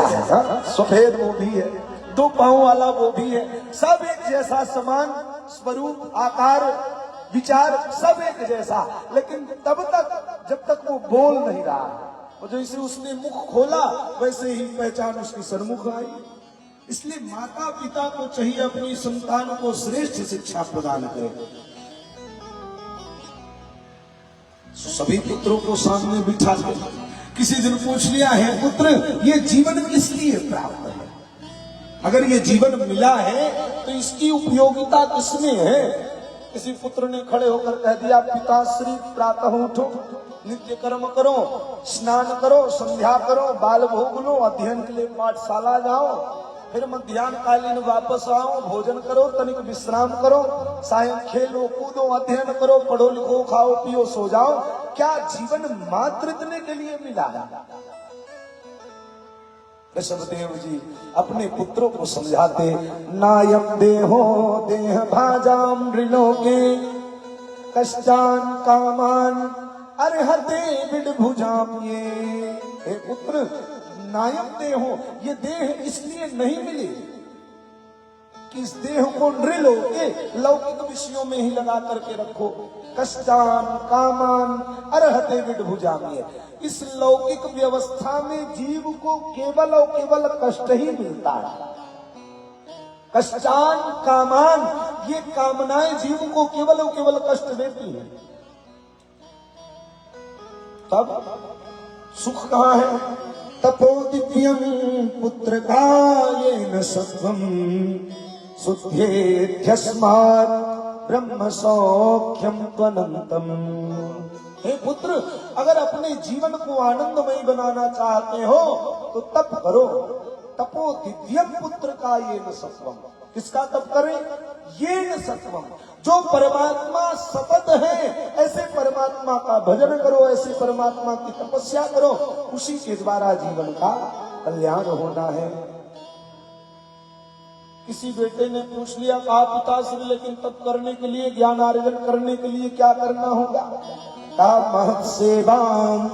जैसा है, सफेद वो भी है, दो पांव वाला वो भी है, सब एक जैसा, समान स्वरूप, आकार, विचार सब एक जैसा, लेकिन तब तक जब तक वो बोल नहीं रहा है। और जैसे उसने मुख खोला वैसे ही पहचान उसकी सन्मुख आई। इसलिए माता पिता को चाहिए अपनी संतान को श्रेष्ठ शिक्षा प्रदान करें। सभी पुत्रों को सामने बिठा कर किसी दिन पूछ लिया है, पुत्र ये जीवन किस लिए प्राप्त है? अगर ये जीवन मिला है तो इसकी उपयोगिता किसमें है? किसी पुत्र ने खड़े होकर कह दिया, पिताश्री प्रातः उठो, नित्य कर्म करो, स्नान करो, संध्या करो, बाल भोग लो, अध्ययन के लिए पाठशाला जाओ, फिर मध्याह्न कालीन वापस आओ, भोजन करो, तनिक विश्राम करो, सायं खेलो कूदो, अध्ययन करो, पढ़ो लिखो, खाओ पियो, सो जाओ। क्या जीवन मात्र इतने के लिए मिला है? ऋषभदेव जी अपने पुत्रों को समझाते, नायम देहो देह भाजाम नृलोके कष्टान कामान अर्हते विडभुजाम। ये पुत्र नायम देहो, ये देह इसलिए नहीं मिली कि इस देह को नृलोके लौकिक विषयों में ही लगा करके रखो, कष्टान कामान अर्हते विडभुजाम। इस लौकिक व्यवस्था में जीव को केवल और केवल कष्ट ही मिलता है। कष्टान कामान, ये कामनाएं जीव को केवल और केवल कष्ट देती हैं। तब सुख कहाँ है? तपो दिव्यम पुत्र कायेन सत्वम शुद्धेध्यस्मात् ब्रह्म सौख्यम त्वनंतम। हे पुत्र, अगर अपने जीवन को आनंदमय बनाना चाहते हो तो तप करो। तपो दिव्यम पुत्र कायेन सत्वम। किसका तप करें? येन सत्वम, जो परमात्मा सतत है ऐसे परमात्मा का भजन करो, ऐसे परमात्मा की तपस्या करो, उसी के द्वारा जीवन का कल्याण होना है। किसी बेटे ने पूछ लिया, कहा पिताश्री लेकिन तप करने के लिए, ज्ञान अर्जन करने के लिए क्या करना होगा? कहा महत् सेवाम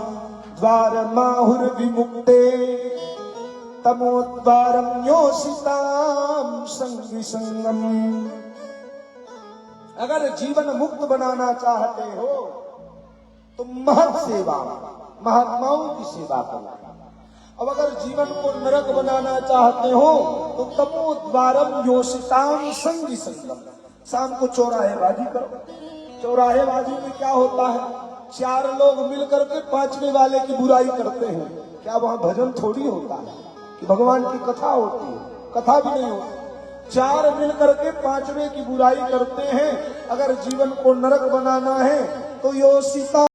द्वार माहुर विमुक्ते तमोद्वारम योषिताम संगी संगम। अगर जीवन मुक्त बनाना चाहते हो तो महत् सेवा, महात्माओं की सेवा करो। अब अगर जीवन को नरक बनाना चाहते हो तो तमोद्वारम योषिताम संगी संगम। शाम को चौराहेबाजी करो। चौराहेबाजी में क्या होता है? चार लोग मिलकर के पांचवे वाले की बुराई करते हैं। क्या वहां भजन थोड़ी होता है कि भगवान की कथा होती है? कथा भी नहीं होती। चार मिल करके पांचवे की बुराई करते हैं। अगर जीवन को नरक बनाना है तो योषिता